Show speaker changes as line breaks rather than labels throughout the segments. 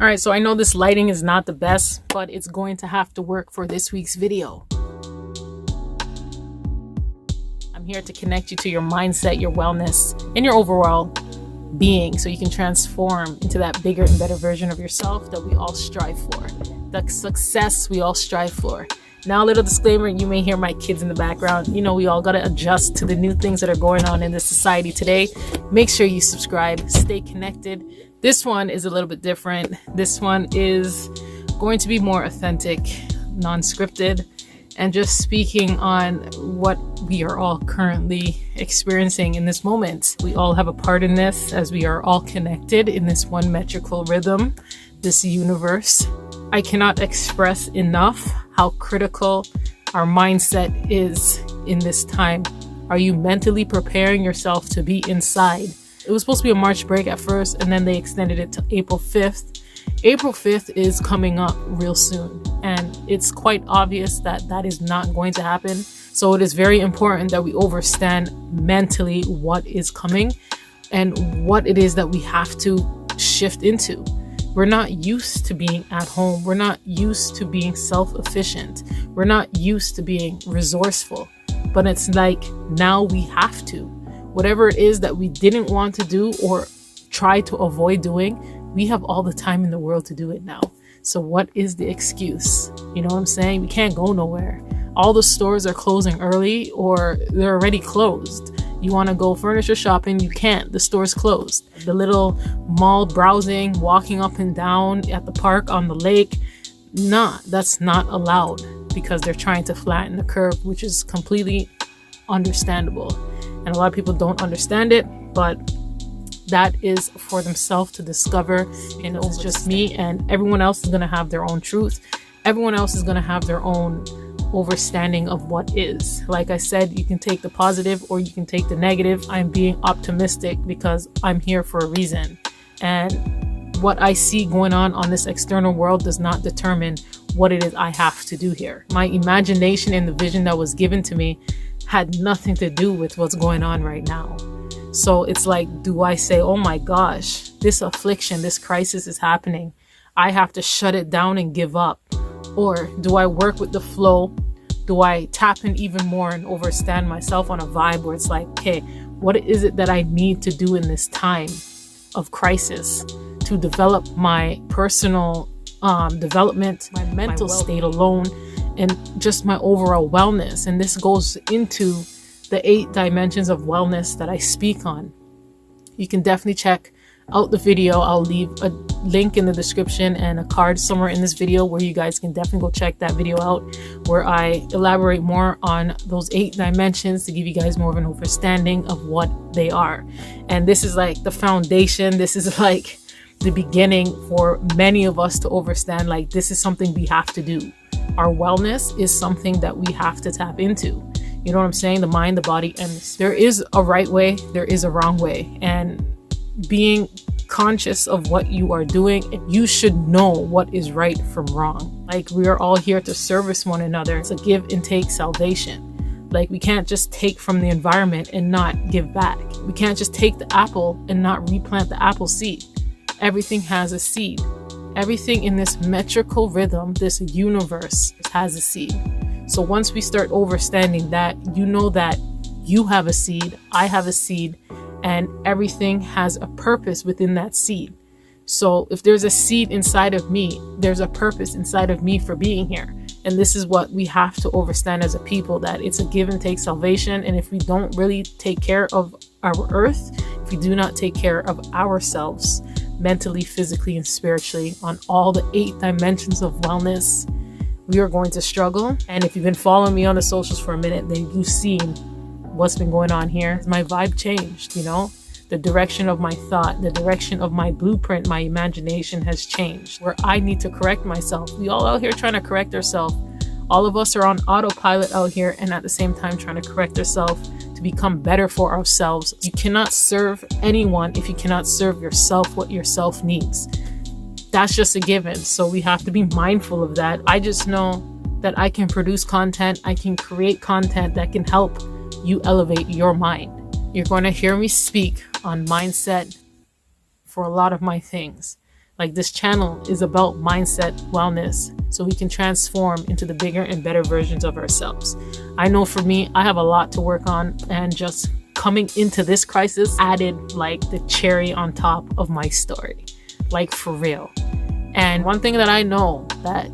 All right, so I know this lighting is not the best, but it's going to have to work for this week's video. I'm here to connect you to your mindset, your wellness, and your overall being so you can transform into that bigger and better version of yourself that we all strive for, the success we all strive for. Now, a little disclaimer, you may hear my kids in the background. You know, we all got to adjust to the new things that are going on in this society today. Make sure you subscribe, stay connected. This one is a little bit different. This one is going to be more authentic, non-scripted, and just speaking on what we are all currently experiencing in this moment. We all have a part in this, as we are all connected in this one metrical rhythm, this universe. I cannot express enough how critical our mindset is in this time. Are you mentally preparing yourself to be inside? It was supposed to be a March break at first, and then they extended it to April 5th. April 5th is coming up real soon, and it's quite obvious that that is not going to happen. So it is very important that we understand mentally what is coming and what it is that we have to shift into. We're not used to being at home. We're not used to being self-efficient. We're not used to being resourceful. But it's like now we have to. Whatever it is that we didn't want to do or try to avoid doing, we have all the time in the world to do it now. So what is the excuse? You know what I'm saying? We can't go nowhere. All the stores are closing early or they're already closed. You want to go furniture shopping, you can't. The store's closed. The little mall browsing, walking up and down at the park, on the lake, that's not allowed because they're trying to flatten the curve, which is completely understandable. And a lot of people don't understand it, but that is for themselves to discover. And it's just me, and everyone else is going to have their own truth. Everyone else is going to have their own overstanding of what is. Like I said, you can take the positive or you can take the negative. I'm being optimistic because I'm here for a reason. And what I see going on this external world does not determine what it is I have to do here. My imagination and the vision that was given to me had nothing to do with what's going on right now. So it's like, do I say, oh my gosh, this affliction, this crisis is happening, I have to shut it down and give up? Or do I work with the flow? Do I tap in even more and overstand myself on a vibe where it's like, okay, what is it that I need to do in this time of crisis to develop my personal development, my mental state alone, and just my overall wellness? And this goes into the 8 dimensions of wellness that I speak on. You can definitely check out the video. I'll leave a link in the description and a card somewhere in this video where you guys can definitely go check that video out, where I elaborate more on those 8 dimensions to give you guys more of an understanding of what they are. And this is like the foundation. This is like the beginning for many of us to understand, like, this is something we have to do. Our wellness is something that we have to tap into. You know what I'm saying? The mind, the body, and there is a right way, there is a wrong way. And being conscious of what you are doing, you should know what is right from wrong. Like, we are all here to service one another. It's a give and take salvation. Like, we can't just take from the environment and not give back. We can't just take the apple and not replant the apple seed. Everything has a seed. Everything in this metrical rhythm, this universe, has a seed. So once we start understanding that, you know that you have a seed, I have a seed, and everything has a purpose within that seed. So if there's a seed inside of me, there's a purpose inside of me for being here. And this is what we have to understand as a people, that it's a give and take salvation. And if we don't really take care of our earth, if we do not take care of ourselves mentally, physically, and spiritually on all the 8 dimensions of wellness, we are going to struggle. And if you've been following me on the socials for a minute, then you've seen what's been going on here. My vibe changed, you know? The direction of my thought, the direction of my blueprint, my imagination has changed, where I need to correct myself. We all out here trying to correct ourselves. All of us are on autopilot out here, and at the same time trying to correct ourselves to become better for ourselves. You cannot serve anyone if you cannot serve yourself what yourself needs. That's just a given. So we have to be mindful of that. I just know that I can produce content. I can create content that can help you elevate your mind. You're going to hear me speak on mindset for a lot of my things. Like, this channel is about mindset wellness, so we can transform into the bigger and better versions of ourselves. I know for me, I have a lot to work on, and just coming into this crisis added like the cherry on top of my story, like for real. And one thing that I know, that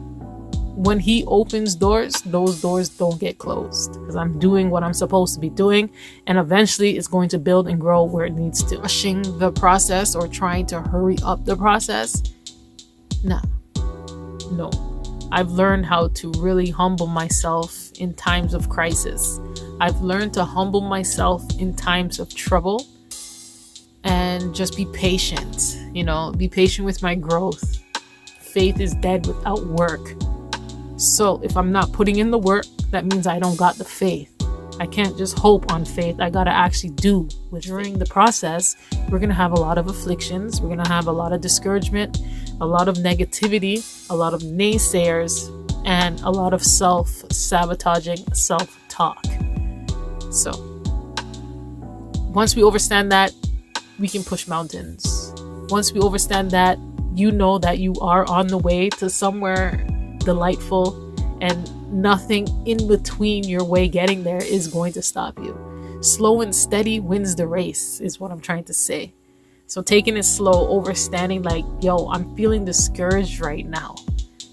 when he opens doors, those doors don't get closed, because I'm doing what I'm supposed to be doing, and eventually it's going to build and grow where it needs to. Rushing the process or trying to hurry up the process, no. I've learned how to really humble myself in times of crisis. I've learned to humble myself in times of trouble, and just be patient, be patient with my growth. Faith is dead without work. So if I'm not putting in the work, that means I don't got the faith. I can't just hope on faith. I got to actually do. During the process, we're going to have a lot of afflictions. We're going to have a lot of discouragement, a lot of negativity, a lot of naysayers, and a lot of self-sabotaging self-talk. So once we understand that, we can push mountains. Once we understand that, you know that you are on the way to somewhere delightful, and nothing in between your way getting there is going to stop you. Slow and steady wins the race, is what I'm trying to say. So taking it slow, understanding like, yo, I'm feeling discouraged right now.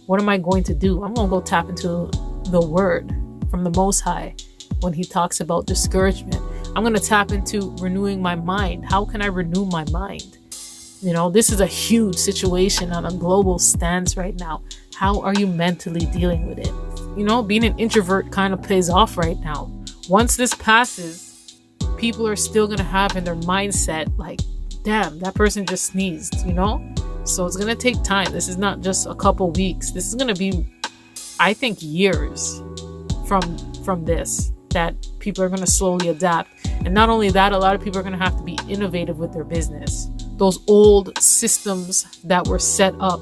What am I going to do? I'm going to go tap into the word from the Most High when he talks about discouragement. I'm going to tap into renewing my mind. How can I renew my mind? This is a huge situation on a global stance right now. How are you mentally dealing with it? Being an introvert kind of pays off right now. Once this passes, people are still going to have in their mindset like, damn, that person just sneezed, So it's going to take time. This is not just a couple weeks. This is going to be, I think, years from this, that people are going to slowly adapt. And not only that, a lot of people are going to have to be innovative with their business. Those old systems that were set up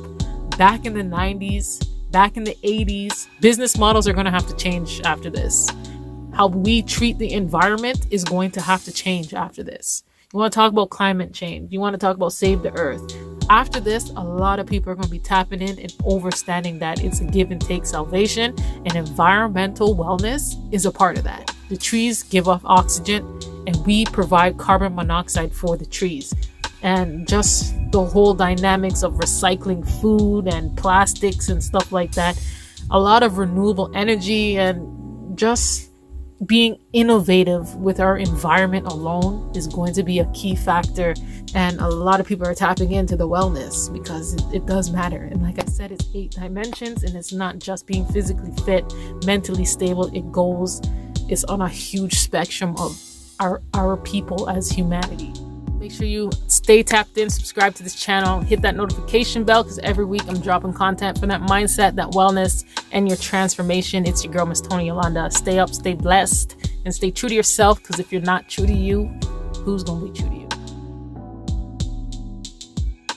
back in the 90s, back in the 80s, business models are going to have to change after this. How we treat the environment is going to have to change after this. You want to talk about climate change. You want to talk about save the earth. After this, a lot of people are going to be tapping in and understanding that it's a give and take salvation, and environmental wellness is a part of that. The trees give off oxygen, and we provide carbon monoxide for the trees. And just the whole dynamics of recycling food and plastics and stuff like that. A lot of renewable energy, and just being innovative with our environment alone is going to be a key factor. And a lot of people are tapping into the wellness because it does matter. And like I said, it's 8 dimensions, and it's not just being physically fit, mentally stable. It's on a huge spectrum of our people as humanity. Make sure you stay tapped in, subscribe to this channel, hit that notification bell, because every week I'm dropping content for that mindset, that wellness, and your transformation. It's your girl, Miss Toni Yolanda. Stay up, stay blessed, and stay true to yourself, because if you're not true to you, who's going to be true to you?